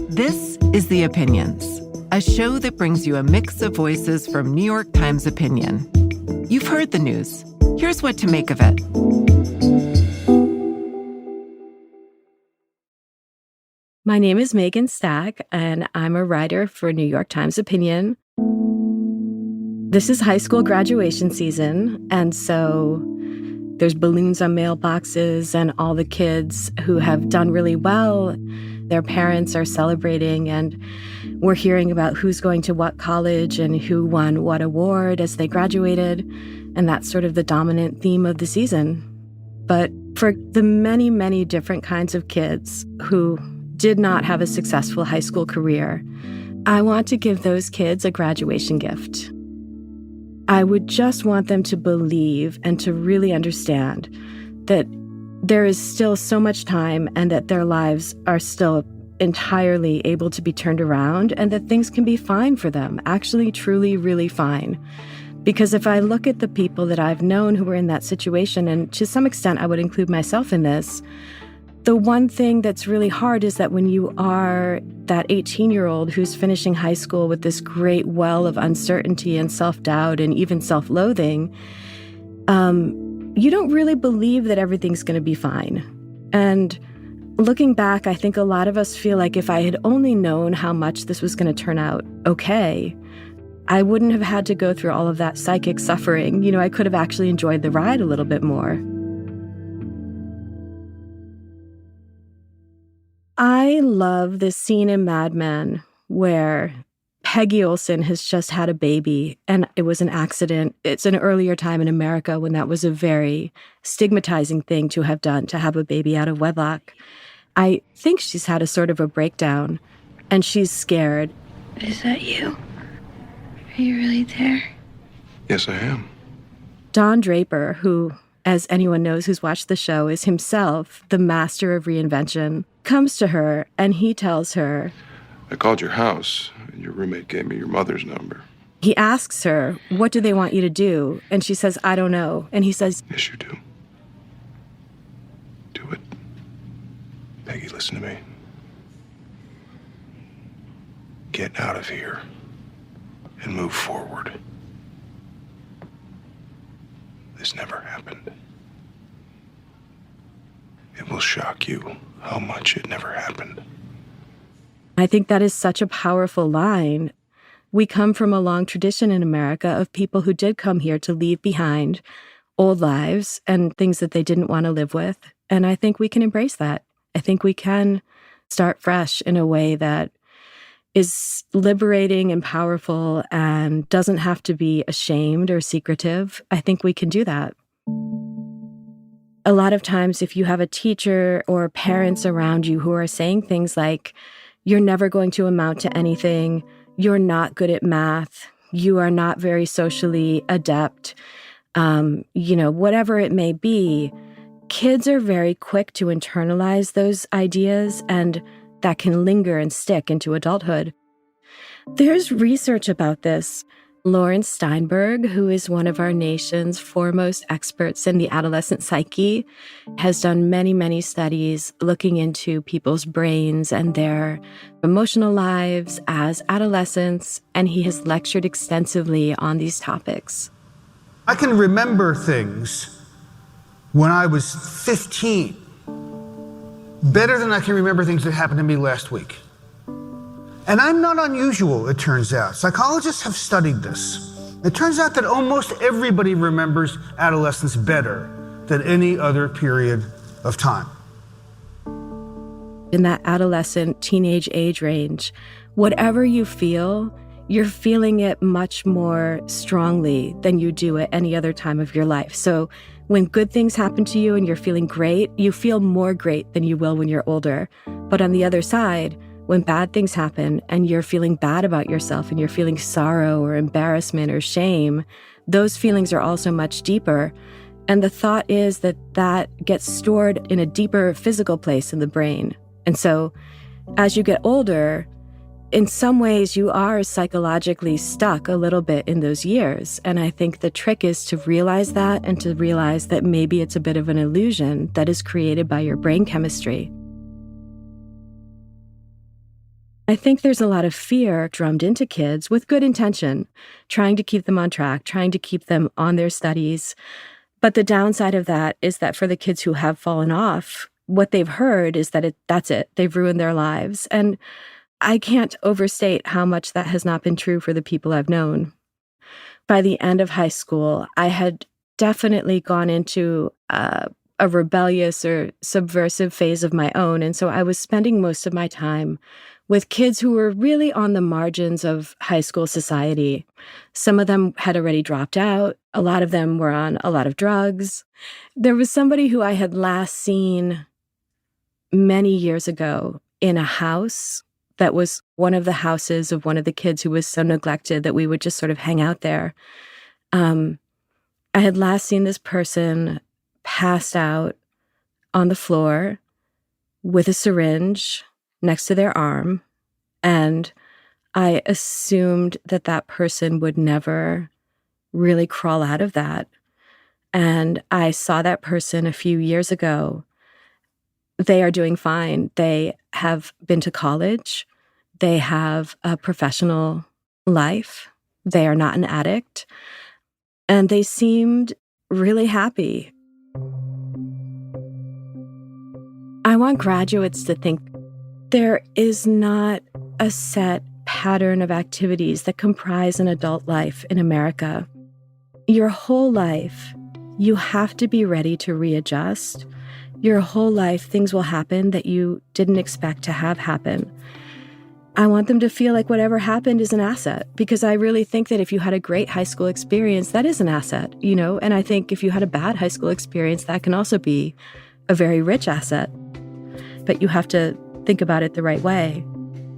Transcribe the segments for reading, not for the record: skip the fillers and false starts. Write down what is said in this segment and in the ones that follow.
This is The Opinions, a show that brings you a mix of voices from New York Times Opinion. You've heard the news. Here's what to make of it. My name is Megan Stack, and I'm a writer for New York Times Opinion. This is high school graduation season, and so there's balloons on mailboxes, and all the kids who have done really well, their parents are celebrating, and we're hearing about who's going to what college and who won what award as they graduated, and that's sort of the dominant theme of the season. But for the many, many different kinds of kids who did not have a successful high school career, I want to give those kids a graduation gift. I would just want them to believe and to really understand that there is still so much time and that their lives are still entirely able to be turned around and that things can be fine for them, actually, truly, really fine. Because if I look at the people that I've known who were in that situation, and to some extent I would include myself in this, the one thing that's really hard is that when you are that 18-year-old who's finishing high school with this great well of uncertainty and self-doubt and even self-loathing, you don't really believe that everything's going to be fine. And looking back, I think a lot of us feel like if I had only known how much this was going to turn out okay, I wouldn't have had to go through all of that psychic suffering. You know, I could have actually enjoyed the ride a little bit more. I love this scene in Mad Men where Peggy Olson has just had a baby and it was an accident. It's an earlier time in America when that was a very stigmatizing thing to have done, to have a baby out of wedlock. I think she's had a sort of a breakdown and she's scared. Is that you? Are you really there? Yes, I am. Don Draper, who, as anyone knows who's watched the show, is himself the master of reinvention, comes to her and he tells her, I called your house and your roommate gave me your mother's number. He asks her, what do they want you to do? And she says, I don't know. And he says, Yes, you do. Do it. Peggy, listen to me. Get out of here and move forward. This never happened. It will shock you how much it never happened. I think that is such a powerful line. We come from a long tradition in America of people who did come here to leave behind old lives and things that they didn't want to live with. And I think we can embrace that. I think we can start fresh in a way that is liberating and powerful and doesn't have to be ashamed or secretive. I think we can do that. A lot of times, if you have a teacher or parents around you who are saying things like, you're never going to amount to anything, you're not good at math, you are not very socially adept, whatever it may be, kids are very quick to internalize those ideas, and that can linger and stick into adulthood. There's research about this. Lawrence Steinberg, who is one of our nation's foremost experts in the adolescent psyche, has done many, many studies looking into people's brains and their emotional lives as adolescents, and he has lectured extensively on these topics. I can remember things when I was 15 better than I can remember things that happened to me last week. And I'm not unusual, it turns out. Psychologists have studied this. It turns out that almost everybody remembers adolescence better than any other period of time. In that adolescent, teenage age range, whatever you feel, you're feeling it much more strongly than you do at any other time of your life. So when good things happen to you and you're feeling great, you feel more great than you will when you're older. But on the other side, when bad things happen and you're feeling bad about yourself and you're feeling sorrow or embarrassment or shame, those feelings are also much deeper. And the thought is that that gets stored in a deeper physical place in the brain. And so as you get older, in some ways you are psychologically stuck a little bit in those years. And I think the trick is to realize that and to realize that maybe it's a bit of an illusion that is created by your brain chemistry. I think there's a lot of fear drummed into kids with good intention, trying to keep them on track, trying to keep them on their studies. But the downside of that is that for the kids who have fallen off, what they've heard is that that's it. They've ruined their lives. And I can't overstate how much that has not been true for the people I've known. By the end of high school, I had definitely gone into a rebellious or subversive phase of my own. And so I was spending most of my time with kids who were really on the margins of high school society. Some of them had already dropped out. A lot of them were on a lot of drugs. There was somebody who I had last seen many years ago in a house that was one of the houses of one of the kids who was so neglected that we would just sort of hang out there. I had last seen this person passed out on the floor with a syringe next to their arm, and I assumed that that person would never really crawl out of that. And I saw that person a few years ago. They are doing fine. They have been to college. They have a professional life. They are not an addict. And they seemed really happy. I want graduates to think there is not a set pattern of activities that comprise an adult life in America. Your whole life, you have to be ready to readjust. Your whole life, things will happen that you didn't expect to have happen. I want them to feel like whatever happened is an asset, because I really think that if you had a great high school experience, that is an asset, And I think if you had a bad high school experience, that can also be a very rich asset. But you have to think about it the right way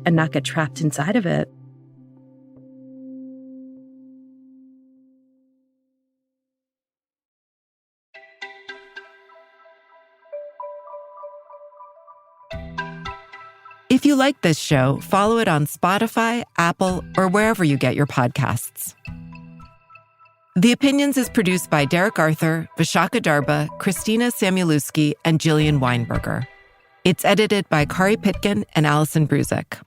and not get trapped inside of it. If you like this show, follow it on Spotify, Apple, or wherever you get your podcasts. The Opinions is produced by Derek Arthur, Vishaka Darba, Christina Samuelewski, and Jillian Weinberger. It's edited by Kari Pitkin and Allison Bruzik.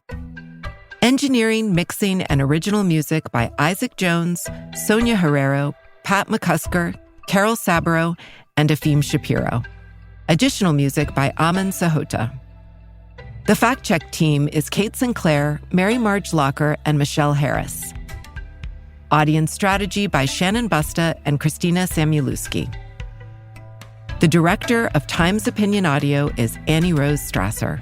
Engineering, mixing, and original music by Isaac Jones, Sonia Herrero, Pat McCusker, Carol Saburo, and Afim Shapiro. Additional music by Aman Sahota. The fact-check team is Kate Sinclair, Mary Marge Locker, and Michelle Harris. Audience strategy by Shannon Busta and Christina Samuelewski. The director of Times Opinion Audio is Annie Rose Strasser.